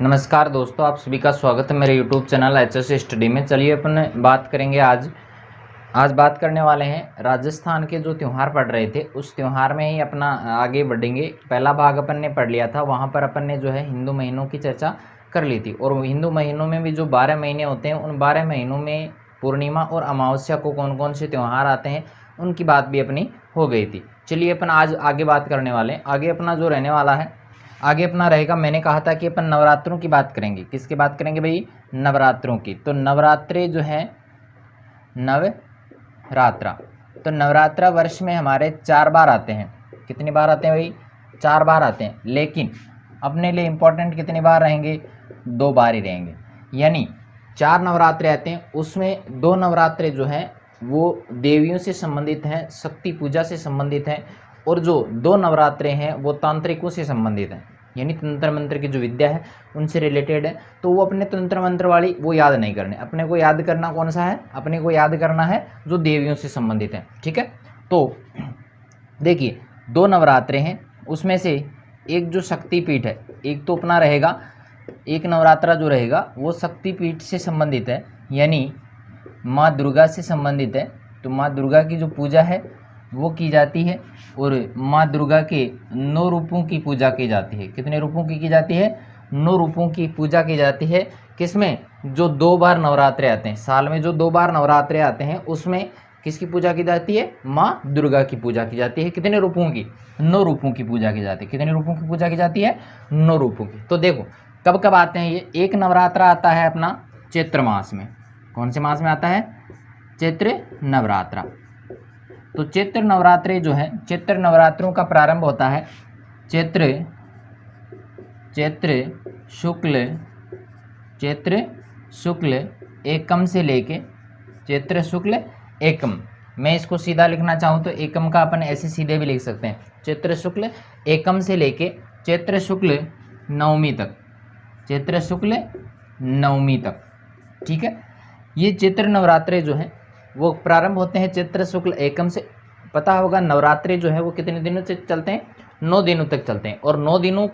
नमस्कार दोस्तों, आप सभी का स्वागत है मेरे YouTube चैनल HSS स्टडी में। चलिए अपन बात करेंगे आज बात करने वाले हैं राजस्थान के जो त्यौहार पढ़ रहे थे उस त्यौहार में ही अपना आगे बढ़ेंगे। पहला भाग अपन ने पढ़ लिया था, वहाँ पर अपन ने जो है हिंदू महीनों की चर्चा कर ली थी और हिंदू महीनों में भी जो 12 महीने होते हैं उन 12 महीनों में पूर्णिमा और अमावस्या को कौन कौन से त्यौहार आते हैं उनकी बात भी अपनी हो गई थी। चलिए अपन आज आगे बात करने वाले हैं। आगे अपना जो रहने वाला है, आगे अपना रहेगा, मैंने कहा था कि अपन नवरात्रों की बात करेंगे। किसकी बात करेंगे भाई? नवरात्रों की। तो नवरात्रे जो है नवरात्रा, तो नवरात्रा वर्ष में हमारे 4 बार आते हैं। कितनी बार आते हैं भाई? 4 बार आते हैं, लेकिन अपने लिए इम्पोर्टेंट कितनी बार रहेंगे? 2 बार ही रहेंगे। यानी 4 नवरात्रे आते हैं, उसमें 2 नवरात्रे जो हैं वो देवियों से संबंधित हैं, शक्ति पूजा से संबंधित हैं, और जो 2 नवरात्रे हैं वो तांत्रिकों से संबंधित हैं, यानी तंत्र मंत्र की जो विद्या है उनसे रिलेटेड है। तो वो अपने तंत्र मंत्र वाली वो याद नहीं करने, अपने को याद करना कौन सा है? अपने को याद करना है जो देवियों से संबंधित है। ठीक है, तो देखिए 2 नवरात्रे हैं, उसमें से एक जो शक्तिपीठ है, एक तो अपना रहेगा, एक नवरात्रा जो रहेगा वो शक्तिपीठ से संबंधित है, यानी माँ दुर्गा से संबंधित है। तो माँ दुर्गा की जो पूजा है वो की जाती है और माँ दुर्गा के 9 रूपों की पूजा की जाती है। कितने रूपों की जाती है? 9 रूपों की पूजा की जाती है। किसमें? जो 2 बार नवरात्रे आते हैं, साल में जो 2 बार नवरात्रे आते हैं उसमें किसकी पूजा की जाती है? माँ दुर्गा की पूजा की जाती है। कितने रूपों की? 9 रूपों की पूजा की जाती है। कितने रूपों की पूजा की जाती है? 9 रूपों की। तो देखो कब कब आते हैं ये। एक नवरात्रा आता है अपना चैत्र मास में। कौन से मास में आता है? चैत्र नवरात्रा। तो चैत्र नवरात्रे जो है, चैत्र नवरात्रों का प्रारंभ होता है चैत्र शुक्ल एकम से लेके, चैत्र शुक्ल एकम, मैं इसको सीधा लिखना चाहूँ तो एकम का अपन ऐसे सीधे भी लिख सकते हैं। चैत्र शुक्ल एकम से लेके चैत्र शुक्ल नवमी तक, चैत्र शुक्ल नवमी तक। ठीक है, ये चैत्र नवरात्रे जो हैं वो प्रारंभ होते हैं चैत्र शुक्ल एकम से। पता होगा नवरात्रे जो है वो कितने दिनों से चलते हैं? 9 दिनों तक चलते हैं, और 9 दिनों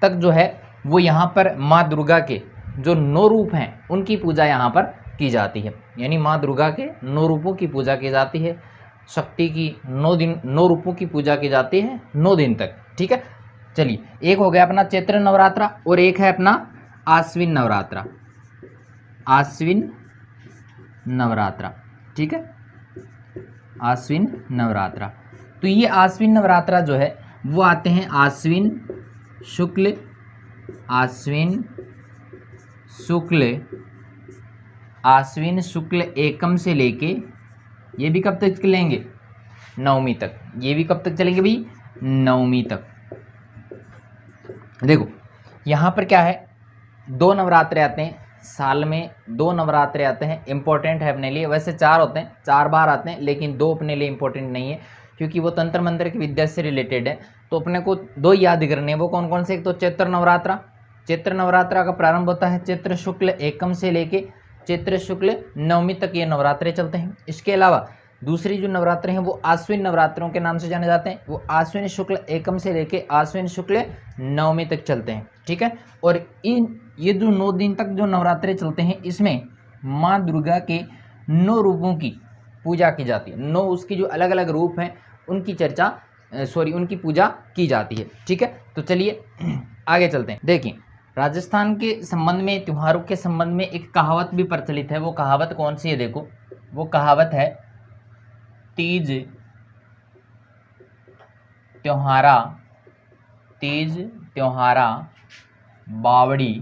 तक जो है वो यहाँ पर माँ दुर्गा के जो 9 रूप हैं उनकी पूजा यहाँ पर की जाती है। यानी माँ दुर्गा के 9 रूपों की पूजा की जाती है, शक्ति की 9 रूपों की पूजा की जाती है 9 दिन तक। ठीक है, चलिए एक हो गया अपना चैत्र नवरात्रा और एक है अपना आश्विन नवरात्रा। आश्विन नवरात्रा, ठीक है, आश्विन नवरात्रा। तो ये आश्विन नवरात्रा जो है वो आते हैं आश्विन शुक्ल एकम से लेके, ये भी कब तक चलेंगे? नवमी तक। ये भी कब तक चलेंगे भाई? नवमी तक। देखो यहाँ पर क्या है, 2 नवरात्रे आते हैं साल में, 2 नवरात्रे आते हैं, इंपॉर्टेंट है अपने लिए। वैसे 4 होते हैं, 4 बार आते हैं, लेकिन 2 अपने लिए इंपॉर्टेंट नहीं है क्योंकि वो तंत्र मंत्र की विद्या से रिलेटेड है। तो अपने को 2 याद करने हैं। वो कौन कौन से? एक तो चैत्र नवरात्रा, चैत्र नवरात्रा का प्रारंभ होता है चैत्र शुक्ल एकम से लेके चैत्र शुक्ल नवमी तक ये नवरात्रे चलते हैं। इसके अलावा दूसरी जो नवरात्रे हैं वो आश्विन नवरात्रों के नाम से जाने जाते हैं। वो आश्विन शुक्ल एकम से लेके आश्विन शुक्ल नवमी तक चलते हैं। ठीक है, और ये जो 9 दिन तक जो नवरात्रे चलते हैं इसमें माँ दुर्गा के 9 रूपों की पूजा की जाती है। 9 उसकी जो अलग अलग रूप हैं उनकी उनकी पूजा की जाती है। ठीक है, तो चलिए आगे चलते हैं। देखिए राजस्थान के संबंध में, त्योहारों के संबंध में एक कहावत भी प्रचलित है। वो कहावत कौन सी है? देखो वो कहावत है तीज त्योहारा बावड़ी,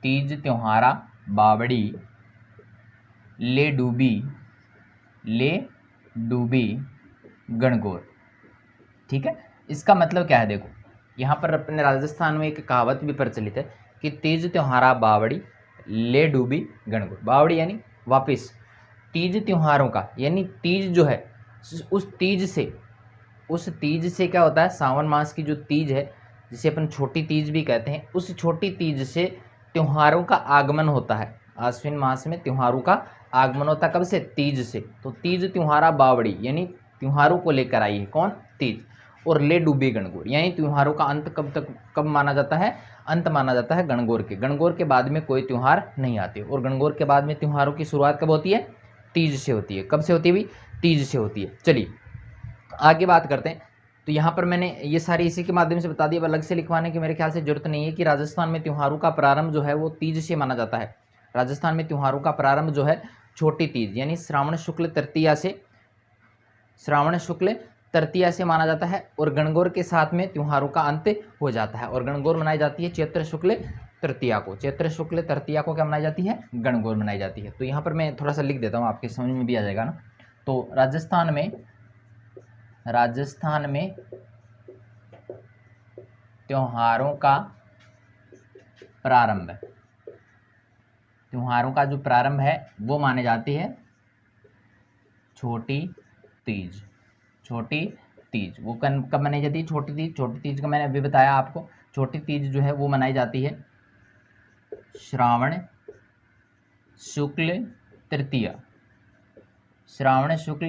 तीज त्योहारा बावड़ी ले डूबी गणगौर। ठीक है, इसका मतलब क्या है? देखो यहाँ पर अपने राजस्थान में एक कहावत भी प्रचलित है कि तीज त्योहारा बावड़ी ले डूबी गणगौर। बावड़ी यानी वापिस, तीज त्योहारों का, यानी तीज जो है उस तीज से क्या होता है? सावन मास की जो तीज है जिसे अपन छोटी तीज भी कहते हैं, उस छोटी तीज से त्योहारों का आगमन होता है। आश्विन मास में त्योहारों का आगमन होता है। कब से? तीज से। तो तीज त्योहारा बावड़ी यानी त्योहारों को लेकर आई है। कौन? तीज। और ले डूबे गणगौर, यानी त्योहारों का अंत कब माना जाता है, अंत माना जाता है गणगौर के। गणगौर के बाद में कोई त्यौहार नहीं आते, और गणगौर के बाद में त्योहारों की शुरुआत कब होती है, तीज से होती है। कब से होती है भाई, तीज से होती है। चलिए आगे बात करते हैं। तो यहाँ पर मैंने ये सारी इसी के माध्यम से बता दिया, अलग से लिखवाने की मेरे ख्याल से जरूरत नहीं है कि राजस्थान में त्योहारों का प्रारंभ जो है वो तीज से माना जाता है। राजस्थान में त्योहारों का प्रारंभ जो है छोटी तीज यानी श्रावण शुक्ल तृतीया से माना जाता है, और गणगौर के साथ में त्योहारों का अंत हो जाता है। और गणगौर मनाई जाती है चैत्र शुक्ल तृतीया को। चैत्र शुक्ल तृतीया को क्या मनाई जाती है, गणगौर मनाई जाती है। तो यहाँ पर मैं थोड़ा सा लिख देता हूँ, आपके समझ में भी आ जाएगा ना। तो राजस्थान में त्योहारों का जो प्रारंभ है वो माने जाती है छोटी तीज। वो कब मनाई जाती है, छोटी तीज का मैंने अभी बताया आपको। छोटी तीज जो है वो मनाई जाती है श्रावण शुक्ल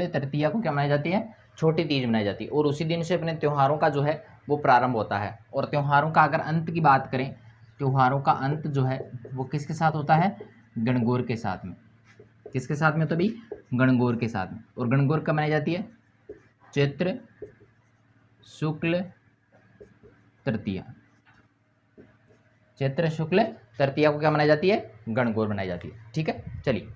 तृतीया को क्या मनाई जाती है, छोटी तीज मनाई जाती है। और उसी दिन से अपने त्योहारों का जो है वो प्रारंभ होता है। और त्योहारों का अगर अंत की बात करें, त्योहारों का अंत जो है वो किसके साथ होता है, गणगौर के साथ में। किसके साथ में, तो भी गणगौर के साथ में। और गणगौर कब मनाई जाती है, चैत्र शुक्ल तृतीया को क्या मनाई जाती है, गणगौर मनाई जाती है। ठीक है, चलिए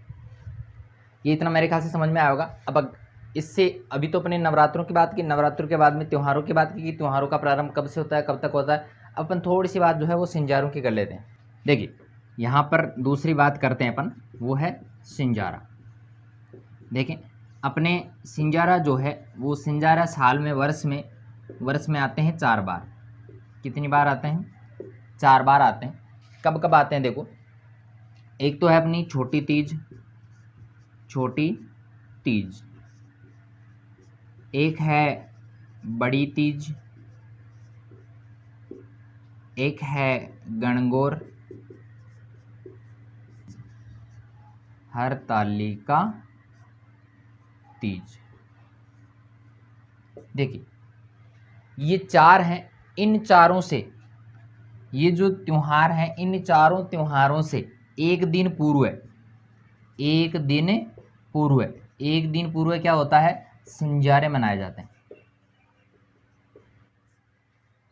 ये इतना मेरे ख्याल से समझ में आएगा। अब इससे अभी तो अपने नवरात्रों की बात की, नवरात्रों के बाद में त्योहारों की बात की कि त्योहारों का प्रारंभ कब से होता है, कब तक होता है। अपन थोड़ी सी बात जो है वो सिंजारों की कर लेते हैं। देखिए यहाँ पर दूसरी बात करते हैं अपन, वो है सिंजारा। देखें अपने सिंजारा जो है वो सिंजारा साल में वर्ष में आते हैं 4 बार। कितनी बार आते हैं, 4 बार आते हैं। कब कब आते हैं देखो, एक तो है अपनी छोटी तीज, एक है बड़ी तीज, एक है गणगौर, हरतालिका तीज। देखिए ये 4 हैं, इन चारों से ये जो त्योहार हैं, इन चारों त्योहारों से एक दिन पूर्व क्या होता है, सिंजारे मनाए जाते हैं।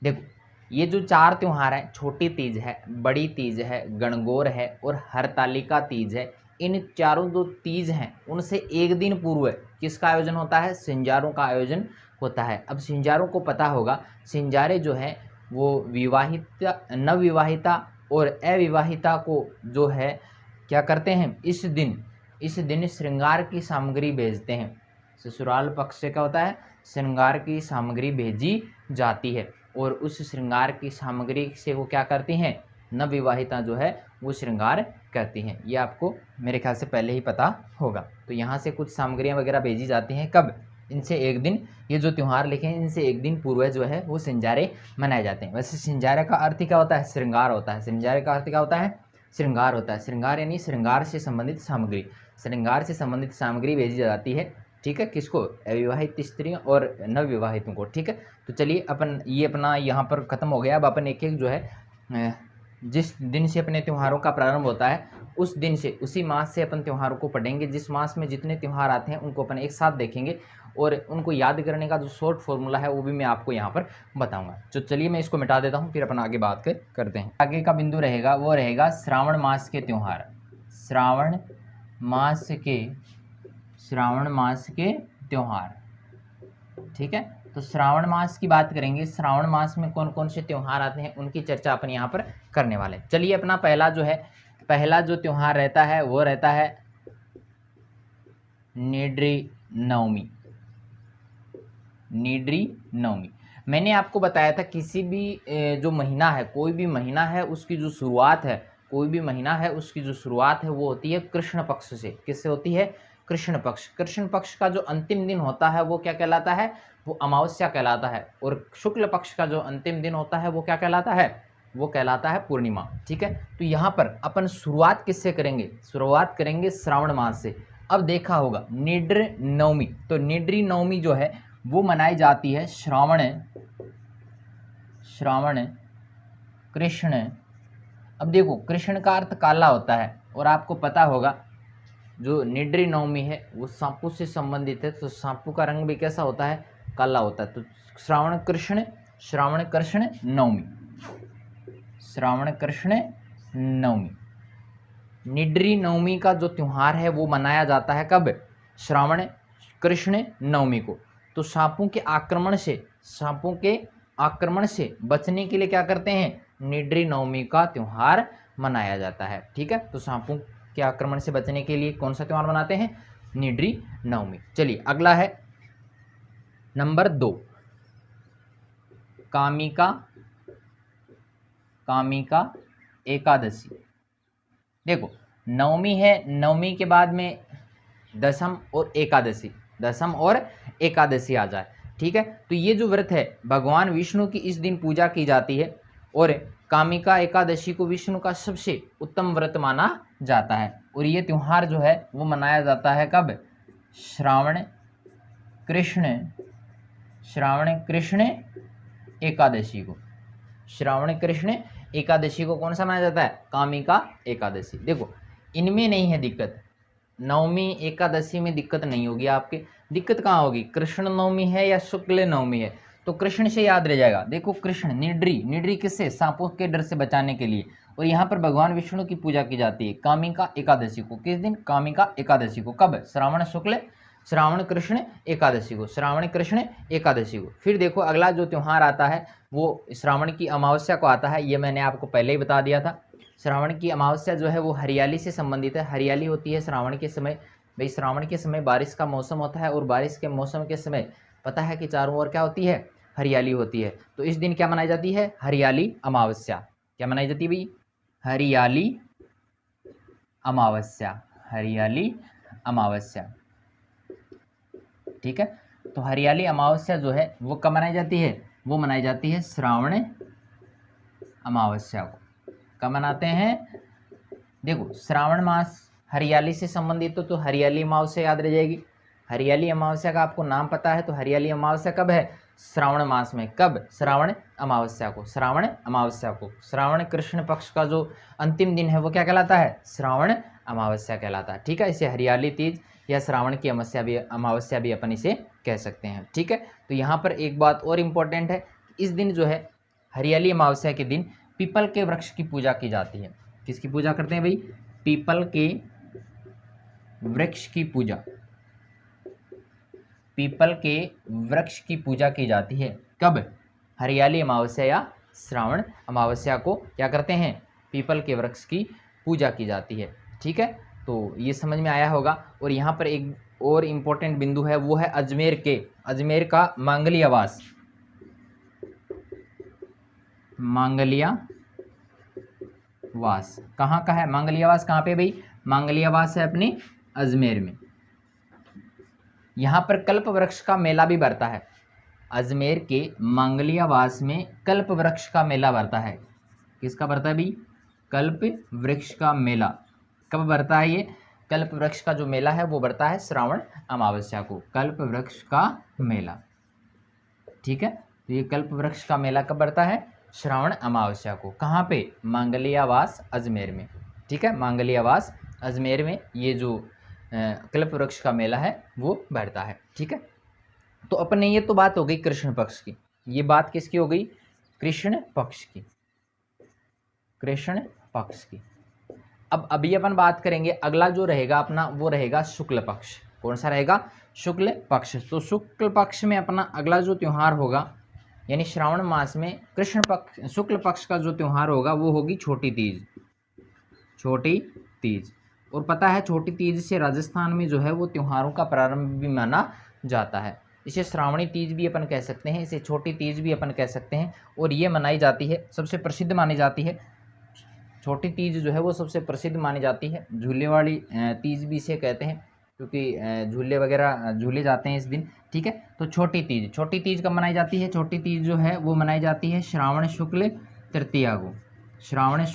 देखो ये जो 4 त्योहार हैं, छोटी तीज है, बड़ी तीज है, गणगौर है और हरतालिका तीज है, इन चारों जो तीज हैं उनसे एक दिन पूर्व किसका आयोजन होता है, सिंजारों का आयोजन होता है। अब सिंजारों को पता होगा, सिंजारे जो है वो नवविवाहिता और अविवाहिता को जो है क्या करते हैं, इस दिन श्रृंगार की सामग्री भेजते हैं। ससुराल पक्ष से क्या होता है, श्रृंगार की सामग्री भेजी जाती है, और उस श्रृंगार की सामग्री से वो क्या करती हैं, नवविवाहिता जो है वो श्रृंगार करती हैं। ये आपको मेरे ख्याल से पहले ही पता होगा। तो यहाँ से कुछ सामग्रियाँ वगैरह भेजी जाती हैं, कब, इनसे एक दिन, ये जो त्यौहार लिखे हैं इनसे एक दिन पूर्व जो है वो सिंजारे मनाए जाते हैं। वैसे सिंजारे का अर्थ क्या होता है, श्रृंगार होता है। सिंजारे का अर्थ क्या होता है, श्रृंगार होता है। श्रृंगार यानी श्रृंगार से संबंधित सामग्री भेजी जाती है। ठीक है, किसको, अविवाहित स्त्रियों और नवविवाहितों को। ठीक है, तो चलिए अपन ये अपना यहाँ पर ख़त्म हो गया। अब अपन एक एक जो है जिस दिन से अपने त्योहारों का प्रारंभ होता है उस दिन से, उसी मास से अपन त्योहारों को पढ़ेंगे। जिस मास में जितने त्यौहार आते हैं उनको अपन एक साथ देखेंगे, और उनको याद करने का जो शॉर्ट फॉर्मूला है वो भी मैं आपको यहाँ पर बताऊँगा। तो चलिए मैं इसको मिटा देता हूँ, फिर अपन आगे बात करते हैं। आगे का बिंदु रहेगा वो रहेगा श्रावण मास के त्यौहार। श्रावण मास के त्यौहार। ठीक है, तो श्रावण मास की बात करेंगे। श्रावण मास में कौन कौन से त्यौहार आते हैं उनकी चर्चा अपन यहाँ पर करने वाले हैं। चलिए अपना पहला जो त्यौहार रहता है वो रहता है निड्री नवमी। मैंने आपको बताया था किसी भी जो महीना है, कोई भी महीना है उसकी जो शुरुआत है वो होती है कृष्ण पक्ष से। किससे होती है, कृष्ण पक्ष का जो अंतिम दिन होता है वो क्या कहलाता है, वो अमावस्या कहलाता है। और शुक्ल पक्ष का जो अंतिम दिन होता है वो क्या कहलाता है, वो कहलाता है पूर्णिमा। ठीक है, तो यहाँ पर अपन शुरुआत किससे करेंगे, शुरुआत करेंगे श्रावण मास से। अब देखा होगा निड्र नवमी, तो निड्री नवमी जो है वो मनाई जाती है श्रावण श्रावण कृष्ण। अब देखो कृष्ण का अर्थ काला होता है और आपको पता होगा जो निड्री नवमी है वो सांपू से संबंधित है, तो सांपू का रंग भी कैसा होता है, काला होता है। तो श्रावण कृष्ण नवमी, श्रावण कृष्ण नवमी। निड्री नवमी का जो त्योहार है वो मनाया जाता है कब, श्रावण कृष्ण नवमी को। तो सांपों के आक्रमण से बचने के लिए क्या करते हैं, निड्री नवमी का त्योहार मनाया जाता है। ठीक है, तो सांपों के आक्रमण से बचने के लिए कौन सा त्योहार मनाते हैं, निड्री नवमी। चलिए अगला है नंबर 2, कामिका एकादशी। देखो नवमी है, नवमी के बाद में दशम और एकादशी आ जाए। ठीक है, तो ये जो व्रत है भगवान विष्णु की इस दिन पूजा की जाती है और कामिका एकादशी को विष्णु का सबसे उत्तम व्रत माना जाता है। और ये त्योहार जो है वो मनाया जाता है कब, श्रावण कृष्ण एकादशी को। श्रावण कृष्ण एकादशी को कौन सा माना जाता है, कामिका एकादशी। देखो इनमें नहीं है दिक्कत, नवमी एकादशी में दिक्कत नहीं होगी आपके। दिक्कत कहाँ होगी, कृष्ण नवमी है या शुक्ल नवमी है, तो कृष्ण से याद रह जाएगा। देखो कृष्ण निड्री किससे, सांपों के डर से बचाने के लिए। और यहाँ पर भगवान विष्णु की पूजा की जाती है कामिका एकादशी को। किस दिन, कामिका एकादशी को। कब, श्रावण कृष्ण एकादशी को, श्रावण कृष्ण एकादशी को। फिर देखो अगला जो त्योहार आता है वो श्रावण की अमावस्या को आता है। ये मैंने आपको पहले ही बता दिया था। श्रावण की अमावस्या जो है वो हरियाली से संबंधित है। हरियाली होती है श्रावण के समय। भाई श्रावण के समय बारिश का मौसम होता है और बारिश के मौसम के समय पता है कि चारों ओर क्या होती है, हरियाली होती है। तो इस दिन क्या मनाई जाती है, हरियाली अमावस्या। क्या मनाई जाती है भाई, हरियाली अमावस्या। ठीक है, तो हरियाली अमावस्या जो है वो कब मनाई जाती है, वो मनाई जाती है श्रावण अमावस्या को। कब मनाते हैं, देखो श्रावण मास हरियाली से संबंधित तो हरियाली अमावस्या याद रह जाएगी। हरियाली अमावस्या का आपको नाम पता है, तो हरियाली अमावस्या कब है, श्रावण मास में। कब, श्रावण अमावस्या को। श्रावण कृष्ण पक्ष का जो अंतिम दिन है वो क्या कहलाता है, श्रावण अमावस्या कहलाता है। ठीक है, इसे हरियाली तीज या श्रावण की अमावस्या भी अपन इसे कह सकते हैं। ठीक है, तो यहाँ पर एक बात और इम्पोर्टेंट है, इस दिन जो है हरियाली अमावस्या के दिन पीपल के वृक्ष की पूजा की जाती है। किसकी पूजा करते हैं भाई, पीपल के वृक्ष की पूजा। पीपल के वृक्ष की पूजा की जाती है। कब, हरियाली अमावस्या या श्रावण अमावस्या को क्या करते हैं, पीपल के वृक्ष की पूजा की जाती है। ठीक है, तो ये समझ में आया होगा। और यहाँ पर एक और इम्पोर्टेंट बिंदु है, वो है अजमेर का मांगलियावास। कहाँ का है मांगलियावास, कहाँ पे भाई, मांगलियावास है अपने अजमेर में। यहाँ पर कल्प वृक्ष का मेला भी बढ़ता है। अजमेर के मांगलियावास में कल्प वृक्ष का मेला बढ़ता है। किसका बढ़ता है भाई, कल्प वृक्ष का मेला। कब बढ़ता है ये, कल्प वृक्ष का जो मेला है वो बढ़ता है श्रावण अमावस्या को, कल्प वृक्ष का मेला। ठीक है, तो ये कल्प वृक्ष का मेला कब बढ़ता है, श्रावण अमावस्या को। कहाँ पे, मांगलियावास अजमेर में। ठीक है, मांगलियावास अजमेर में ये जो कल्प वृक्ष का मेला है वो बढ़ता है। ठीक है, तो अपने ये तो बात हो गई कृष्ण पक्ष की। ये बात किसकी हो गई, कृष्ण पक्ष की। अब अभी अपन बात करेंगे, अगला जो रहेगा अपना वो रहेगा शुक्ल पक्ष। कौन सा रहेगा, शुक्ल पक्ष। तो शुक्ल पक्ष में अपना अगला जो त्योहार होगा, यानी श्रावण मास में शुक्ल पक्ष का जो त्योहार होगा वो होगी छोटी तीज। और पता है छोटी तीज से राजस्थान में जो है वो त्योहारों का प्रारंभ भी माना जाता है। इसे श्रावणी तीज भी अपन कह सकते हैं, इसे छोटी तीज भी अपन कह सकते हैं। और ये मनाई जाती है, सबसे प्रसिद्ध मानी जाती है। छोटी तीज जो है वो सबसे प्रसिद्ध मानी जाती है। झूले वाली तीज भी इसे कहते हैं, क्योंकि झूले वगैरह झूले जाते हैं इस दिन। ठीक है, तो छोटी तीज कब मनाई जाती है, छोटी तीज जो है वो मनाई जाती है श्रावण शुक्ल तृतीया को। श्रावण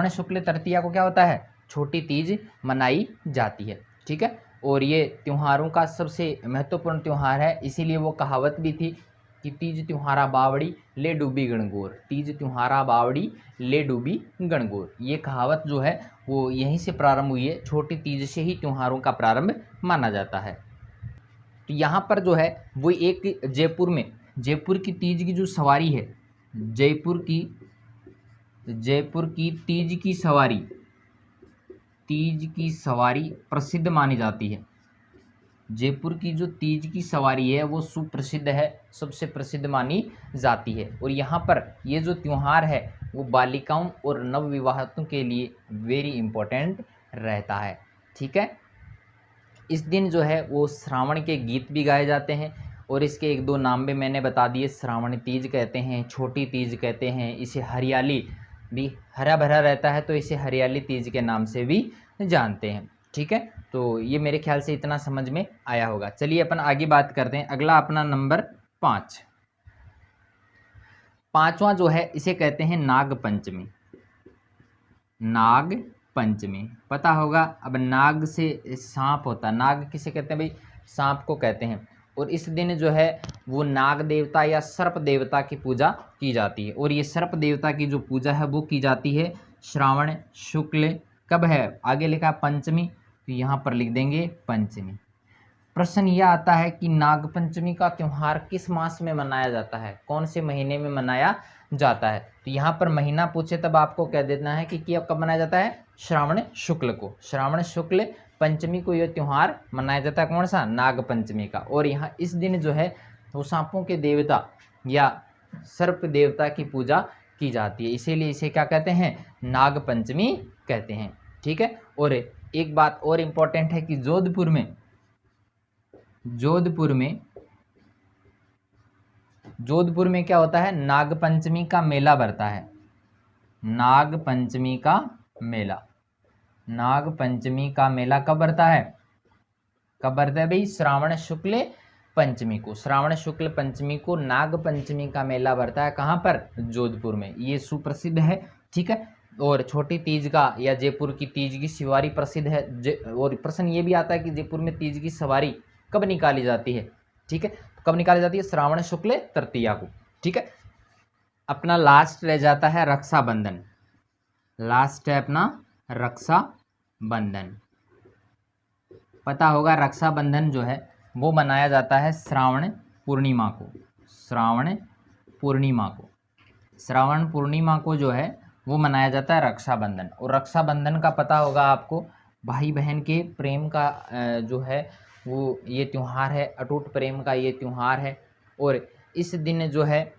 शुक्ल तृतीया को क्या होता है, छोटी तीज मनाई जाती है। ठीक है, और ये त्योहारों का सबसे महत्वपूर्ण त्योहार है, इसीलिए वो कहावत भी थी कि तीज त्योहारा बावड़ी ले डूबी गणगौर, तीज त्योहारा बावड़ी ले डूबी गणगौर। ये कहावत जो है वो यहीं से प्रारंभ हुई है, छोटी तीज से ही त्योहारों का प्रारंभ माना जाता है। तो यहाँ पर जो है वो एक जयपुर की तीज की जो सवारी है, जयपुर की तीज की सवारी प्रसिद्ध मानी जाती है। जयपुर की जो तीज की सवारी है वो सुप्रसिद्ध है, सबसे प्रसिद्ध मानी जाती है। और यहाँ पर ये जो त्यौहार है वो बालिकाओं और नवविवाहितों के लिए वेरी इम्पोर्टेंट रहता है। ठीक है, इस दिन जो है वो श्रावण के गीत भी गाए जाते हैं और इसके एक दो नाम भी मैंने बता दिए। श्रावण तीज कहते हैं, छोटी तीज कहते हैं, इसे हरियाली भी, हरा भरा रहता है तो इसे हरियाली तीज के नाम से भी जानते हैं। ठीक है, तो ये मेरे ख्याल से इतना समझ में आया होगा। चलिए अपन आगे बात करते हैं। अगला अपना नंबर 5, पांचवा जो है इसे कहते हैं नाग पंचमी। नाग पंचमी पता होगा। अब नाग से सांप होता है, नाग किसे कहते हैं भाई? सांप को कहते हैं। और इस दिन जो है वो नाग देवता या सर्प देवता की पूजा की जाती है। और ये सर्प देवता की जो पूजा है वो की जाती है श्रावण शुक्ल, कब है? आगे लिखा पंचमी, तो यहाँ पर लिख देंगे पंचमी। प्रश्न यह आता है कि नाग पंचमी का त्यौहार किस मास में मनाया जाता है, कौन से महीने में मनाया जाता है? तो यहाँ पर महीना पूछे तब आपको कह देना है कि कब मनाया जाता है? श्रावण शुक्ल को। श्रावण शुक्ल पंचमी को यह त्यौहार मनाया जाता है। कौन सा? नाग पंचमी का। और यहाँ इस दिन जो है वो सांपों के देवता या सर्प देवता की पूजा की जाती है, इसीलिए इसे क्या कहते हैं? नाग पंचमी कहते हैं। ठीक है, और एक बात और इम्पोर्टेंट है कि जोधपुर में क्या होता है? नाग पंचमी का मेला भरता है। नाग पंचमी का मेला कब भरता है? भाई? श्रावण शुक्ल पंचमी को। श्रावण शुक्ल पंचमी को नाग पंचमी का मेला भरता है। कहाँ पर? जोधपुर में। ये सुप्रसिद्ध है। ठीक है, और छोटी तीज का या जयपुर की तीज की सवारी प्रसिद्ध है। और प्रश्न ये भी आता है कि जयपुर में तीज की सवारी कब निकाली जाती है? ठीक है, तो कब निकाली जाती है? श्रावण शुक्ल तृतीया को। ठीक है, अपना लास्ट रह जाता है रक्षाबंधन। लास्ट है अपना रक्षाबंधन। पता होगा रक्षाबंधन जो है वो मनाया जाता है श्रावण पूर्णिमा को। श्रावण पूर्णिमा को जो है वो मनाया जाता है रक्षाबंधन। और रक्षाबंधन का पता होगा आपको, भाई बहन के प्रेम का जो है वो ये त्यौहार है, अटूट प्रेम का ये त्यौहार है। और इस दिन जो है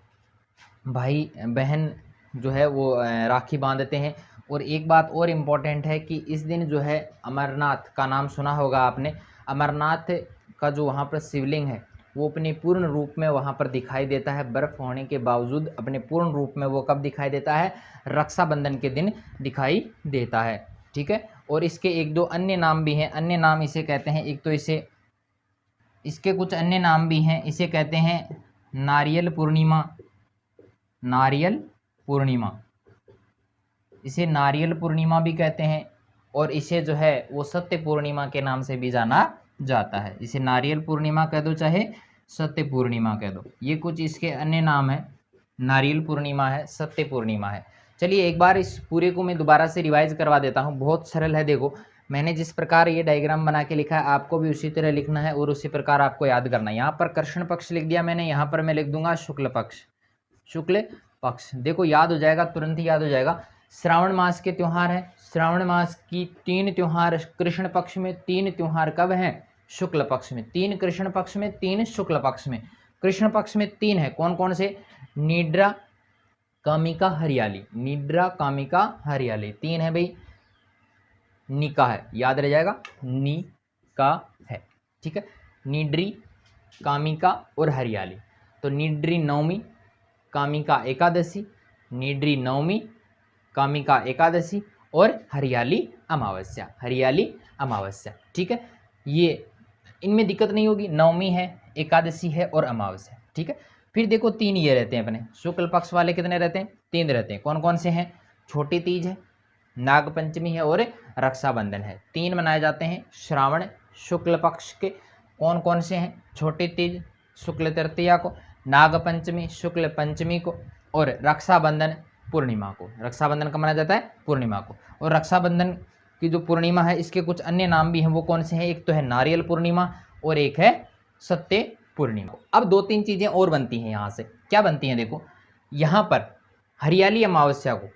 भाई बहन जो है वो राखी बांधते हैं। और एक बात और इम्पोर्टेंट है कि इस दिन जो है अमरनाथ का नाम सुना होगा आपने। अमरनाथ का जो वहाँ पर शिवलिंग है वो अपने पूर्ण रूप में वहाँ पर दिखाई देता है। बर्फ़ होने के बावजूद अपने पूर्ण रूप में वो कब दिखाई देता है? रक्षाबंधन के दिन दिखाई देता है। ठीक है, और इसके एक दो अन्य नाम भी हैं। अन्य नाम इसे कहते हैं, एक तो इसके कुछ अन्य नाम भी हैं। इसे कहते हैं नारियल पूर्णिमा, इसे नारियल पूर्णिमा भी कहते हैं। और इसे जो है वो सत्य पूर्णिमा के नाम से भी जाना जाता है। इसे नारियल पूर्णिमा कह दो चाहे सत्य पूर्णिमा कह दो, ये कुछ इसके अन्य नाम है। नारियल पूर्णिमा है, सत्य पूर्णिमा है। चलिए एक बार इस पूरे को मैं दोबारा से रिवाइज करवा देता हूँ। बहुत सरल है। देखो मैंने जिस प्रकार ये डायग्राम बना के लिखा है आपको भी उसी तरह लिखना है और उसी प्रकार आपको याद करना है। यहाँ पर कृष्ण पक्ष लिख दिया मैंने, यहाँ पर मैं लिख दूंगा शुक्ल पक्ष। देखो याद हो जाएगा, तुरंत ही याद हो जाएगा। श्रावण मास के त्यौहार है। श्रावण मास की 3 त्यौहार कृष्ण पक्ष में, 3 त्यौहार कब हैं? शुक्ल पक्ष में। 3 कृष्ण पक्ष में, 3 शुक्ल पक्ष में। कृष्ण पक्ष में 3 है, कौन कौन से? निद्रा, कामिका, हरियाली। 3 है भाई। निका है, याद रह जाएगा, निका है। ठीक है, निद्री, कामिका और हरियाली। तो निद्री नवमी, कामिका एकादशी, निद्री नवमी, कामिका एकादशी और हरियाली अमावस्या। ठीक है, ये इनमें दिक्कत नहीं होगी। नवमी है, एकादशी है और अमावस्या। ठीक है, फिर देखो 3 ये रहते हैं अपने शुक्ल पक्ष वाले। कितने रहते हैं? 3 रहते हैं। कौन कौन से हैं? छोटी तीज है, नाग पंचमी है और रक्षाबंधन है। 3 मनाए जाते हैं श्रावण शुक्ल पक्ष के। कौन कौन से हैं? छोटी तीज शुक्ल तृतीया को, नागपंचमी शुक्ल पंचमी को, और रक्षाबंधन पूर्णिमा को। रक्षाबंधन कब मनाया जाता है? पूर्णिमा को। और रक्षाबंधन की जो पूर्णिमा है इसके कुछ अन्य नाम भी हैं, वो कौन से हैं? एक तो है नारियल पूर्णिमा और एक है सत्य पूर्णिमा। अब 2-3 चीज़ें और बनती हैं यहाँ से। क्या बनती हैं? देखो, यहाँ पर हरियाली अमावस्या को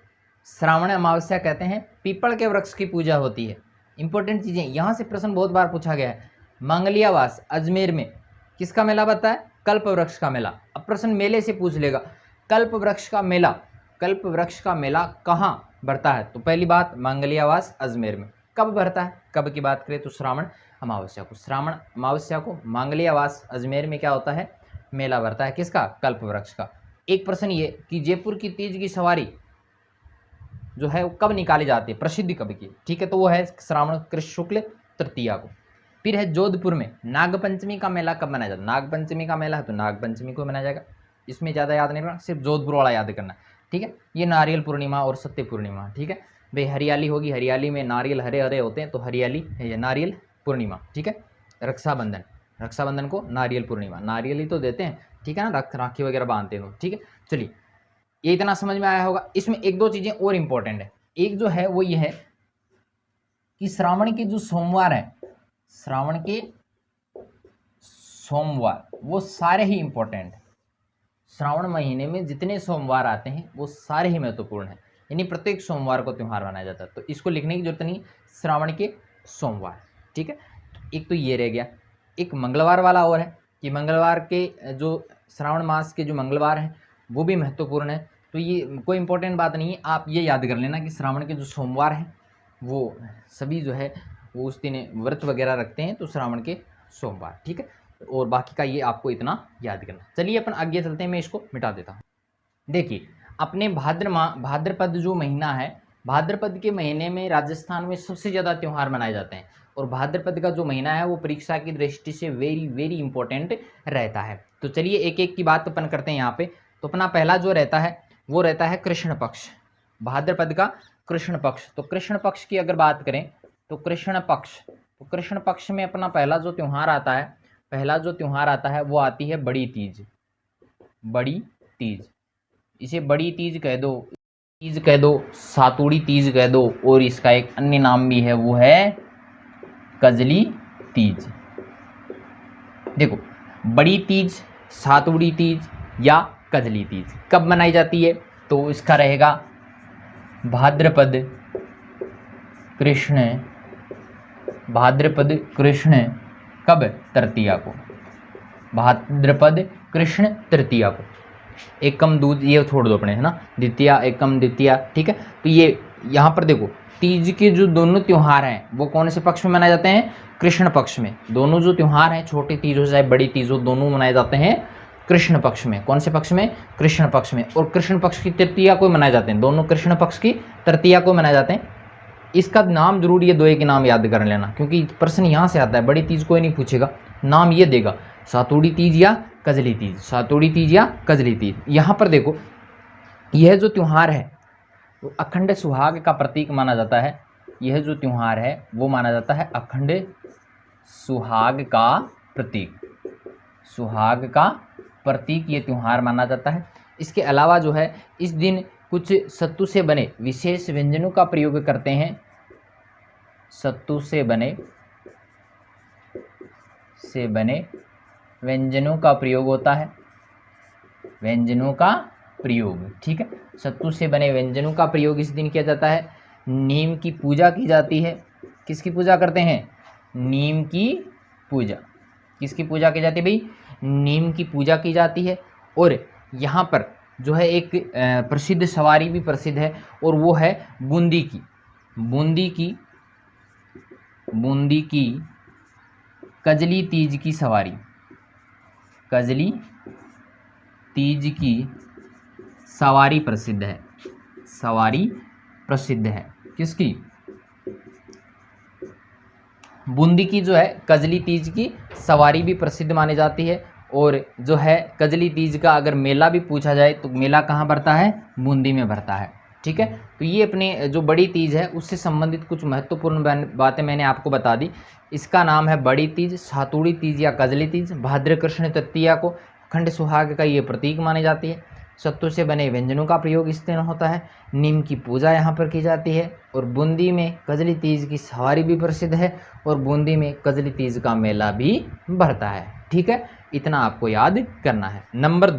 श्रावण अमावस्या कहते हैं। पीपल के वृक्ष की पूजा होती है। इंपॉर्टेंट चीज़ें, यहाँ से प्रश्न बहुत बार पूछा गया है। मंगलियावास अजमेर में किसका मेला बनता है? कल्प वृक्ष का मेला। अब प्रश्न मेले से पूछ लेगा, कल्प वृक्ष का मेला, कल्प वृक्ष का मेला कहाँ बढ़ता है? तो पहली बात, मंगलियावास अजमेर में। कब बढ़ता है? कब की बात करें तो श्रावण अमावस्या को। श्रावण अमावस्या को मंगलियावास अजमेर में क्या होता है? मेला बढ़ता है। किसका? कल्प वृक्ष का। एक प्रश्न ये कि जयपुर की तीज की सवारी जो है वो कब निकाली जाती है? प्रसिद्धि कब की? ठीक है, तो वो है श्रावण कृष्ण शुक्ल तृतीया को। फिर है जोधपुर में नागपंचमी का मेला कब मनाया जाता है? नागपंचमी का मेला है तो नागपंचमी को मनाया जाएगा। इसमें ज़्यादा याद नहीं करना, सिर्फ जोधपुर वाला याद करना। ठीक है, ये नारियल पूर्णिमा और सत्य पूर्णिमा। ठीक है भाई, हरियाली होगी, हरियाली में नारियल हरे हरे होते हैं तो हरियाली है, ये नारियल पूर्णिमा। ठीक है, रक्षाबंधन, रक्षाबंधन को नारियल पूर्णिमा, नारियल ही तो देते हैं। ठीक है ना, राखी वगैरह बांधते हैं। ठीक है, चलिए ये इतना समझ में आया होगा। इसमें 1-2 चीज़ें और इम्पोर्टेंट है। एक जो है वो ये है कि श्रावण के जो सोमवार हैं, श्रावण के सोमवार वो सारे ही इम्पोर्टेंट हैं। श्रावण महीने में जितने सोमवार आते हैं वो सारे ही महत्वपूर्ण हैं, यानी प्रत्येक सोमवार को त्यौहार मनाया जाता है। तो इसको लिखने की जरूरत नहीं, श्रावण के सोमवार। ठीक है, एक तो ये रह गया। एक मंगलवार वाला और है कि मंगलवार के जो श्रावण मास के जो मंगलवार हैं वो भी महत्वपूर्ण है। तो ये कोई इंपॉर्टेंट बात नहीं है, आप ये याद कर लेना कि श्रावण के जो सोमवार हैं वो सभी जो है वो उस दिन व्रत वगैरह रखते हैं, तो श्रावण के सोमवार। ठीक है, और बाकी का ये आपको इतना याद करना। चलिए अपन आगे चलते हैं, मैं इसको मिटा देता हूँ। देखिए, अपने भाद्रपद जो महीना है, भाद्रपद के महीने में राजस्थान में सबसे ज़्यादा त्यौहार मनाए जाते हैं। और भाद्रपद का जो महीना है वो परीक्षा की दृष्टि से वेरी वेरी इंपॉर्टेंट रहता है। तो चलिए एक एक की बात अपन करते हैं यहाँ पे। तो अपना पहला जो रहता है वो रहता है कृष्ण पक्ष, भाद्रपद का कृष्ण पक्ष। तो कृष्ण पक्ष की अगर बात करें तो कृष्ण पक्ष में अपना पहला जो त्यौहार आता है वो आती है बड़ी तीज। बड़ी तीज, इसे बड़ी तीज कह दो, सातुड़ी तीज कह दो, और इसका एक अन्य नाम भी है वो है कजली तीज। देखो, बड़ी तीज, सातुड़ी तीज या कजली तीज कब मनाई जाती है? तो इसका रहेगा भाद्रपद कृष्ण कब? तृतीया को, भाद्रपद कृष्ण तृतीया को। एकम दूज ये छोड़ दो अपने, है ना, द्वितीया, एकम, द्वितीया। ठीक है, तो ये यहाँ पर देखो, तीज के जो दोनों त्यौहार हैं वो कौन से पक्ष में मनाए जाते हैं? कृष्ण पक्ष में। दोनों जो त्यौहार हैं, छोटी तीज हो चाहे बड़ी तीज हो, दोनों मनाए जाते हैं कृष्ण पक्ष में। कौन से पक्ष में? कृष्ण पक्ष में। और कृष्ण पक्ष की तृतीया को मनाए जाते हैं, दोनों कृष्ण पक्ष की तृतीया को मनाए जाते हैं। इसका नाम जरूर ये दो के नाम याद कर लेना, क्योंकि प्रश्न यहाँ से आता है। बड़ी तीज कोई नहीं पूछेगा, नाम ये देगा, सातुड़ी तीज या कजली तीज, सातुड़ी तीज या कजली तीज। यहाँ पर देखो, यह जो त्यौहार है वो अखंड सुहाग का प्रतीक माना जाता है। यह जो त्यौहार है वो माना जाता है अखंड सुहाग का प्रतीक, सुहाग का प्रतीक ये त्यौहार माना जाता है। इसके अलावा जो है इस दिन कुछ सत्तू से बने विशेष व्यंजनों का प्रयोग करते हैं। सत्तू से बने व्यंजनों का प्रयोग होता है, व्यंजनों का प्रयोग। ठीक है, सत्तू से बने व्यंजनों का प्रयोग इस दिन किया जाता है। नीम की पूजा की जाती है। किसकी पूजा करते हैं? नीम की पूजा। किसकी पूजा की जाती है भाई? नीम की पूजा की जाती है। और यहाँ पर जो है एक प्रसिद्ध सवारी भी प्रसिद्ध है, और वो है बूंदी की कजली तीज की सवारी। कजली तीज की सवारी प्रसिद्ध है, सवारी प्रसिद्ध है। किसकी? बूंदी की जो है कजली तीज की सवारी भी प्रसिद्ध मानी जाती है। और जो है कजली तीज का अगर मेला भी पूछा जाए तो मेला कहाँ भरता है? बूंदी में भरता है। ठीक है, तो ये अपने जो बड़ी तीज है उससे संबंधित कुछ महत्वपूर्ण बातें मैंने आपको बता दी। इसका नाम है बड़ी तीज, सातुड़ी तीज या कजली तीज। भाद्र कृष्ण तृतीया को खंड सुहाग का ये प्रतीक मानी जाती है। सत्तू से बने व्यंजनों का प्रयोग इस दिन होता है। नीम की पूजा यहाँ पर की जाती है। और बूंदी में कजली तीज की सवारी भी प्रसिद्ध है और बूंदी में कजली तीज का मेला भी भरता है। ठीक है, इतना आपको याद करना है। नंबर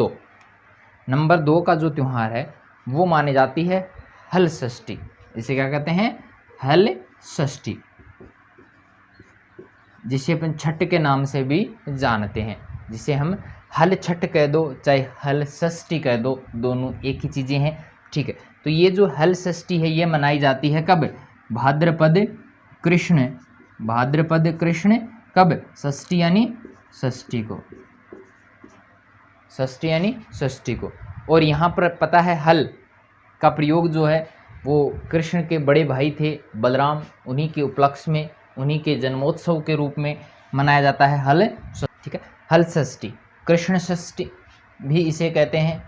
दो का जो त्यौहार है वो मानी जाती है हल षष्ठी। इसे क्या कहते हैं? हल षष्ठी, जिसे अपन छठ के नाम से भी जानते हैं, जिसे हम हल छठ कह दो चाहे हल षष्ठी कह दो, दोनों एक ही चीज़ें हैं। ठीक है, तो ये जो हल षष्ठी है ये मनाई जाती है कब? भाद्रपद कृष्ण कब? षष्ठी यानी षष्ठी को। और यहाँ पर पता है हल का प्रयोग जो है वो कृष्ण के बड़े भाई थे बलराम, उन्हीं के उपलक्ष्य में, उन्हीं के जन्मोत्सव के रूप में मनाया जाता है हल। ठीक है, हल षष्ठी, कृष्ण षष्ठी भी इसे कहते हैं,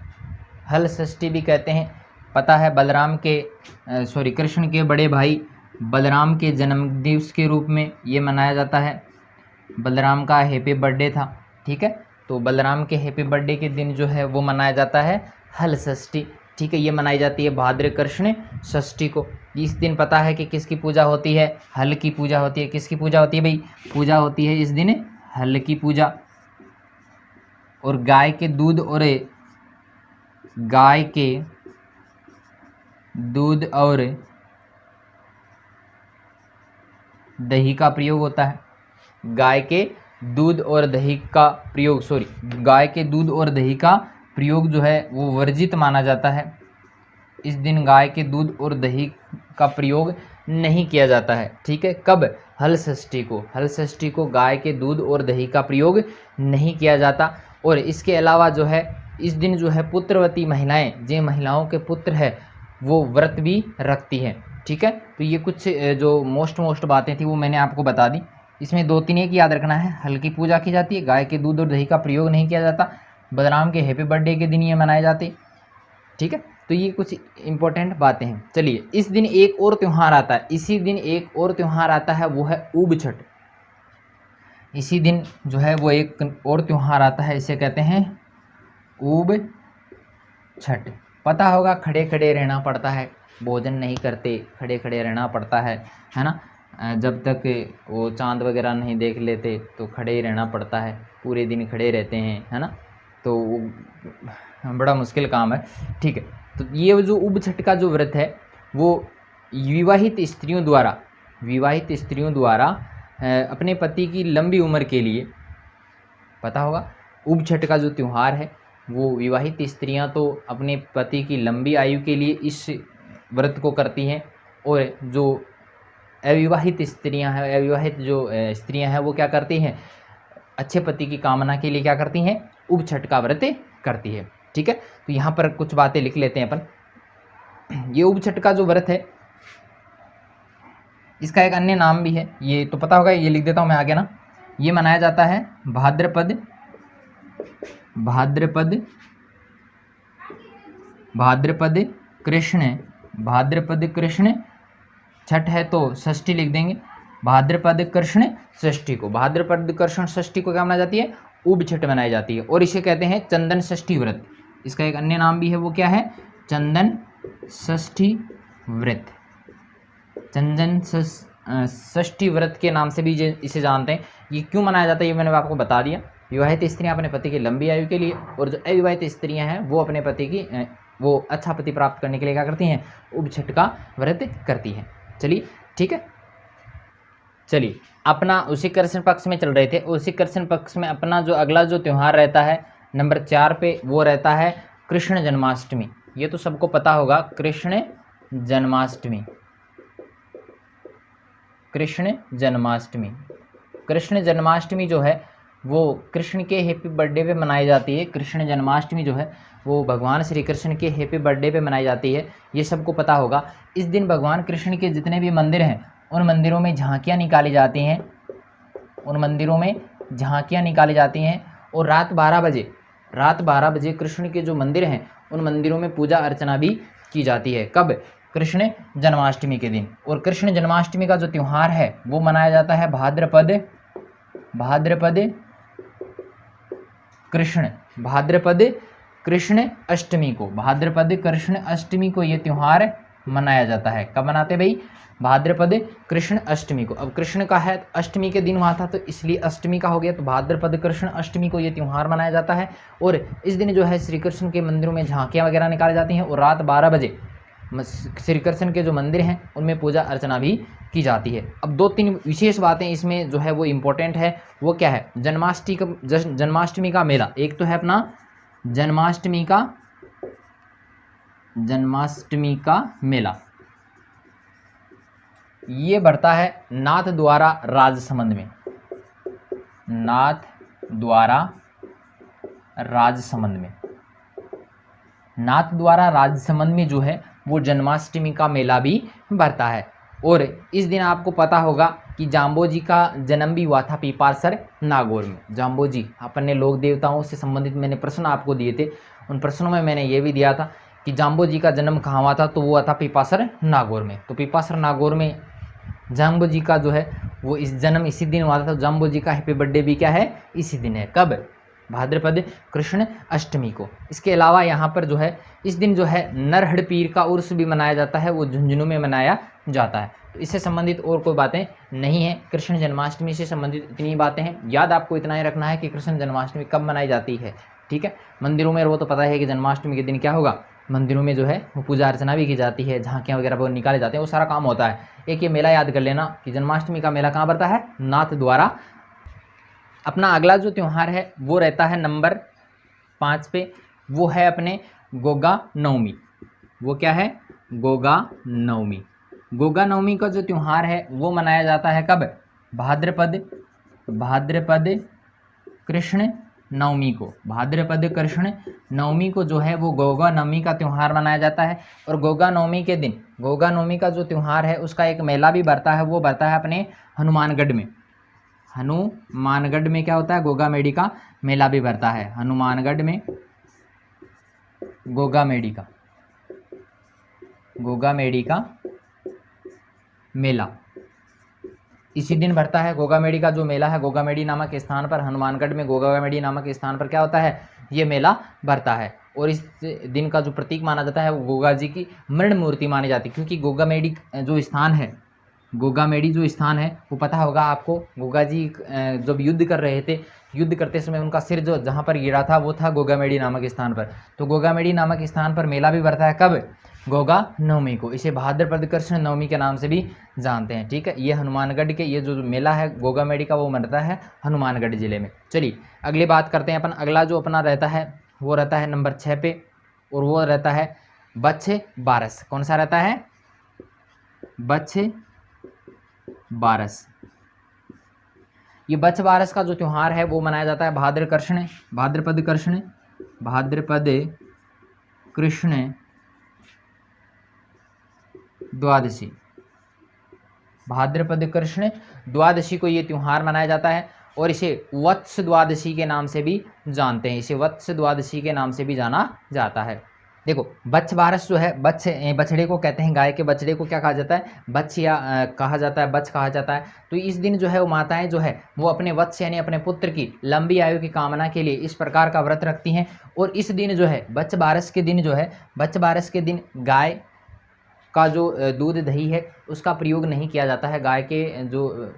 हल षष्ठी भी कहते हैं। पता है बलराम के कृष्ण के बड़े भाई बलराम के जन्मदिवस के रूप में ये मनाया जाता है। बलराम का हैप्पी बर्थडे था। ठीक है, तो बलराम के हैप्पी बर्थडे के दिन जो है वो मनाया जाता है हल षष्ठी। ठीक है, ये मनाई जाती है भाद्र कृष्ण षष्ठी को। इस दिन पता है कि किसकी पूजा होती है? हल की पूजा होती है। किसकी पूजा होती है भाई? पूजा होती है इस दिन हल की पूजा। और गाय के दूध और दही का प्रयोग होता है। गाय के दूध और दही का प्रयोग जो है वो वर्जित माना जाता है। इस दिन गाय के दूध और दही का प्रयोग नहीं किया जाता है। ठीक है, कब? हल षष्ठी को गाय के दूध और दही का प्रयोग नहीं किया जाता। और इसके अलावा जो है इस दिन जो है पुत्रवती महिलाएं, जिन महिलाओं के पुत्र है वो व्रत भी रखती हैं। ठीक है, तो ये कुछ जो मोस्ट बातें थी वो मैंने आपको बता दी। इसमें 2-3 एक याद रखना है। हल की पूजा की जाती है, गाय के दूध और दही का प्रयोग नहीं किया जाता, बलराम के हैप्पी बर्थडे के दिन ये मनाए जाते। ठीक है, तो ये कुछ इंपॉर्टेंट बातें हैं। चलिए, इस दिन एक और त्यौहार आता है, इसी दिन एक और त्यौहार आता है, वो है ऊब छठ। इसी दिन जो है वो एक और त्यौहार आता है, इसे कहते हैं ऊब छठ। पता होगा खड़े खड़े रहना पड़ता है, भोजन नहीं करते, खड़े खड़े रहना पड़ता है ना। जब तक वो चांद वगैरह नहीं देख लेते तो खड़े ही रहना पड़ता है, पूरे दिन खड़े रहते हैं, है ना। तो बड़ा मुश्किल काम है। ठीक है, तो ये जो ऊब छठ का जो व्रत है वो विवाहित स्त्रियों द्वारा अपने पति की लंबी उम्र के लिए, पता होगा ऊब छठ का जो त्यौहार है वो विवाहित स्त्रियां तो अपने पति की लंबी आयु के लिए इस व्रत को करती हैं, और जो अविवाहित स्त्रियां हैं वो क्या करती हैं? अच्छे पति की कामना के लिए क्या करती हैं? ऊब छठ का व्रत करती है। ठीक है, तो यहाँ पर कुछ बातें लिख लेते हैं अपन। ये ऊब छठ का जो व्रत है इसका एक अन्य नाम भी है, ये तो पता होगा, ये लिख देता हूँ मैं आगे ना। ये मनाया जाता है भाद्रपद कृष्ण छठ है तो षष्ठी लिख देंगे, भाद्रपद कृष्ण षष्ठी को। भाद्रपद कृष्ण षष्ठी को क्या मनाई जाती है? ऊब छठ मनाई जाती है, और इसे कहते हैं चंदन षष्ठी व्रत। इसका एक अन्य नाम भी है, वो क्या है? चंदन षष्ठी व्रत। चंदन षष्ठी व्रत के नाम से भी इसे जानते हैं। ये क्यों मनाया जाता है ये मैंने आपको बता दिया। विवाहित स्त्रियां अपने पति की लंबी आयु के लिए, और जो अविवाहित स्त्रियां हैं वो अपने पति की वो अच्छा पति प्राप्त करने के लिए क्या करती हैं? ऊब छठ का व्रत करती हैं। चलिए, ठीक है, चलिए अपना उसी कृष्ण पक्ष में चल रहे थे। उसी कृष्ण पक्ष में अपना जो अगला जो त्यौहार रहता है नंबर 4 पे, वो रहता है कृष्ण जन्माष्टमी। ये तो सबको पता होगा, कृष्ण जन्माष्टमी जो है वो कृष्ण के हैप्पी बर्थडे पे मनाई जाती है। कृष्ण जन्माष्टमी जो है वो भगवान श्री कृष्ण के हैप्पी बर्थडे पे मनाई जाती है, ये सबको पता होगा। इस दिन भगवान कृष्ण के जितने भी मंदिर हैं उन मंदिरों में झांकियाँ निकाली जाती हैं, और रात 12 बजे कृष्ण के जो मंदिर हैं उन मंदिरों में पूजा अर्चना भी की जाती है। कब? कृष्ण जन्माष्टमी के दिन। और कृष्ण जन्माष्टमी का जो त्यौहार है वो मनाया जाता है भाद्रपद कृष्ण भाद्रपद कृष्ण अष्टमी को, भाद्रपद कृष्ण अष्टमी को ये त्यौहार मनाया जाता है। कब मनाते भाई? भाद्रपद कृष्ण अष्टमी को। अब कृष्ण का है, अष्टमी के दिन हुआ था तो इसलिए अष्टमी का हो गया, तो भाद्रपद कृष्ण अष्टमी को ये त्यौहार मनाया जाता है। और इस दिन जो है श्री कृष्ण के मंदिरों में झांकियाँ वगैरह निकाली जाती हैं और रात 12 बजे श्री कृष्ण के जो मंदिर हैं उनमें पूजा अर्चना भी की जाती है। अब 2-3 विशेष बातें इसमें जो है वो इम्पोर्टेंट है, वो क्या है? जन्माष्टमी का मेला। एक तो है अपना जन्माष्टमी का मेला, ये बढ़ता है नाथ द्वारा राजसमंद में, नाथ द्वारा राजसमंद में। नाथ द्वारा राजसमंद में जो है वो जन्माष्टमी का मेला भी बढ़ता है। और इस दिन आपको पता होगा कि जाम्बोजी का जन्म भी हुआ था पीपासर नागौर में। जाम्बोजी, अपन ने लोक देवताओं से संबंधित मैंने प्रश्न आपको दिए थे, उन प्रश्नों में मैंने ये भी दिया था कि जाम्बोजी का जन्म कहाँ हुआ था, तो वो हुआ था पीपासर नागौर में। तो पीपासर नागौर में जाम्बोजी का जो है वो इस जन्म इसी दिन हुआ था। तो जाम्बोजी का हैप्पी बर्थडे भी क्या है? इसी दिन है। कब? भाद्रपद कृष्ण अष्टमी को। इसके अलावा यहाँ पर जो है इस दिन जो है नरहड़ पीर का उर्स भी मनाया जाता है, वो झुंझुनू में मनाया जाता है। तो इससे संबंधित और कोई बातें नहीं है। कृष्ण जन्माष्टमी से संबंधित इतनी बातें हैं। याद आपको इतना ही रखना है कि कृष्ण जन्माष्टमी कब मनाई जाती है, ठीक है? मंदिरों में वो तो पता है कि जन्माष्टमी के दिन क्या होगा, मंदिरों में जो है वो पूजा अर्चना भी की जाती है, झांकियाँ वगैरह वो निकाले जाते हैं, वो सारा काम होता है। एक ये मेला याद कर लेना कि जन्माष्टमी का मेला कहाँ पड़ता है? नाथ द्वारा। अपना अगला जो त्यौहार है वो रहता है नंबर 5 पे, वो है अपने गोगा नवमी। वो क्या है? गोगा नवमी। गोगा नवमी का जो त्यौहार है वो मनाया जाता है कब? भाद्रपद कृष्ण नवमी को। भाद्रपद कृष्ण नवमी को जो है वो गोगा नवमी का त्यौहार मनाया जाता है। और गोगा नवमी के दिन, गोगा नवमी का जो त्यौहार है उसका एक मेला भी बढ़ता है, वो बढ़ता है अपने हनुमानगढ़ में। हनुमानगढ़ में क्या होता है? गोगा मेडी का मेला भी बढ़ता है। हनुमानगढ़ में गोगा मेडी का मेला इसी दिन बढ़ता है। गोगा मेडी का जो मेला है, गोगा मेडी नामक स्थान पर, हनुमानगढ़ में गोगा मेडी नामक स्थान पर क्या होता है? ये मेला बढ़ता है। और इस दिन का जो प्रतीक माना जाता है वो गोगा जी की मृण मूर्ति मानी जाती है, क्योंकि गोगा मेडी जो स्थान है, गोगा मेडी जो स्थान है वो पता होगा आपको, गोगा जी जब युद्ध कर रहे थे, युद्ध करते समय उनका सिर जो जहाँ पर गिरा था वो था गोगा मेडी नामक स्थान पर। तो गोगा मेडी नामक स्थान पर मेला भी बढ़ता है कब? गोगा नवमी को। इसे भाद्रपद कृष्ण नवमी के नाम से भी जानते हैं, ठीक है? ये हनुमानगढ़ के ये जो मेला है गोगा मेडी का वो बनता है हनुमानगढ़ जिले में। चलिए अगली बात करते हैं अपन। अगला जो अपना रहता है वो रहता है नंबर 6 पे, और वो रहता है बच्छ बारस। कौन सा रहता है? बच्छ बारस। ये बच्छ बारस का जो त्यौहार है वो मनाया जाता है भाद्रपद कृष्ण द्वादशी। भाद्रपद कृष्ण द्वादशी को ये त्यौहार मनाया जाता है और इसे वत्स द्वादशी के नाम से भी जानते हैं। इसे वत्स द्वादशी के नाम से भी जाना जाता है। देखो बच्छ बारस जो है, बछड़े को कहते हैं, गाय के बछड़े को क्या कहा जाता है? बच्छ या कहा जाता है, बच्छ कहा जाता है। तो इस दिन जो है वो माताएं जो है वो अपने वत्स यानी अपने पुत्र की लंबी आयु की कामना के लिए इस प्रकार का व्रत रखती हैं। और इस दिन जो है बच्छ बारस के दिन गाय का जो दूध दही है उसका प्रयोग नहीं किया जाता है। गाय के जो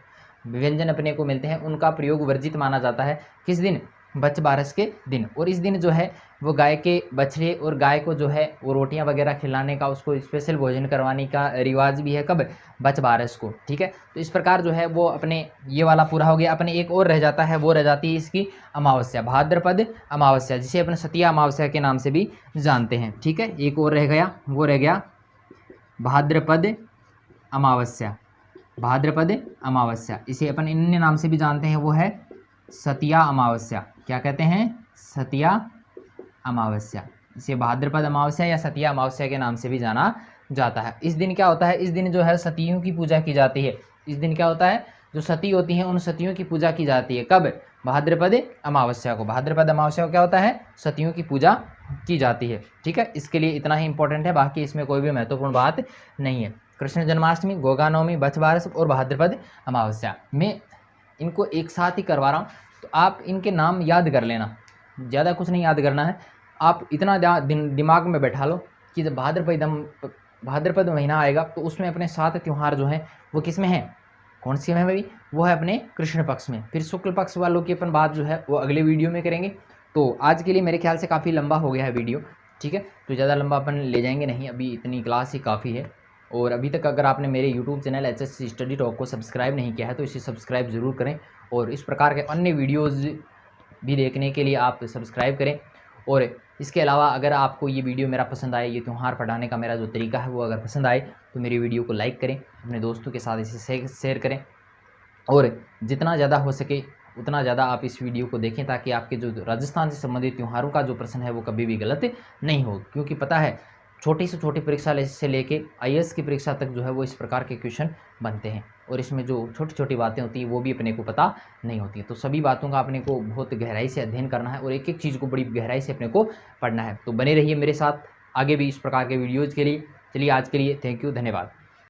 व्यंजन अपने को मिलते हैं उनका प्रयोग वर्जित माना जाता है। किस दिन? बच्छ बारस के दिन। और इस दिन जो है वो गाय के बछड़े और गाय को जो है वो रोटियां वगैरह खिलाने का, उसको स्पेशल भोजन करवाने का रिवाज भी है। कब? बच्छ बारस को, ठीक है? तो इस प्रकार जो है वो अपने ये वाला पूरा हो गया। अपने एक और रह जाता है, वो रह जाती है इसकी अमावस्या, भाद्रपद अमावस्या, जिसे अपने सतिया अमावस्या के नाम से भी जानते हैं, ठीक है? एक और रह गया, वो रह गया भाद्रपद अमावस्या। इसे अपन अन्य नाम से भी जानते हैं, वो है सतिया अमावस्या। क्या कहते हैं? सतिया अमावस्या। इसे भाद्रपद अमावस्या या सतिया अमावस्या के नाम से भी जाना जाता है। इस दिन क्या होता है? इस दिन जो है सतियों की पूजा की जाती है। इस दिन क्या होता है? जो सती होती हैं उन सतियों की पूजा की जाती है। कब? भाद्रपद अमावस्या को। भाद्रपद अमावस्या को क्या होता है? सतियों की पूजा की जाती है, ठीक है? इसके लिए इतना ही इंपॉर्टेंट है, बाकी इसमें कोई भी महत्वपूर्ण बात नहीं है। कृष्ण जन्माष्टमी, गोगा नवमी, बच्छ बारस और भाद्रपद अमावस्या, मैं इनको एक साथ ही करवा रहा हूँ, तो आप इनके नाम याद कर लेना। ज़्यादा कुछ नहीं याद करना है। आप इतना दिमाग में बैठा लो कि जब भाद्रपद महीना आएगा तो उसमें अपने 7 त्यौहार जो हैं वो किस में हैं, कौन सी में भाई, वो है अपने कृष्ण पक्ष में। फिर शुक्ल पक्ष वालों की अपन बात जो है वो अगले वीडियो में करेंगे। तो आज के लिए मेरे ख्याल से काफ़ी लंबा हो गया है वीडियो, ठीक है, तो ज़्यादा लंबा अपन ले जाएंगे नहीं, अभी इतनी क्लास ही काफ़ी है। और अभी तक अगर आपने मेरे YouTube channel HSC study talk को सब्सक्राइब नहीं किया है तो इसे सब्सक्राइब ज़रूर करें, और इस प्रकार के अन्य वीडियोज़ भी देखने के लिए आप सब्सक्राइब करें। और इसके अलावा अगर आपको ये वीडियो मेरा पसंद आए, ये त्यौहार पढ़ाने का मेरा जो तरीका है वो अगर पसंद आए तो मेरी वीडियो को लाइक करें, अपने दोस्तों के साथ इसे शेयर करें, और जितना ज़्यादा हो सके उतना ज़्यादा आप इस वीडियो को देखें ताकि आपके जो राजस्थान से संबंधित त्योहारों का जो प्रश्न है वो कभी भी गलत नहीं हो। क्योंकि पता है छोटी से छोटी परीक्षा से लेके IAS की परीक्षा तक जो है वो इस प्रकार के क्वेश्चन बनते हैं, और इसमें जो छोटी छोटी बातें होती हैं वो भी अपने को पता नहीं होती है। तो सभी बातों का अपने को बहुत गहराई से अध्ययन करना है और एक एक चीज़ को बड़ी गहराई से अपने को पढ़ना है। तो बने रहिए मेरे साथ आगे भी इस प्रकार के वीडियोज़ के लिए। चलिए आज के लिए थैंक यू, धन्यवाद।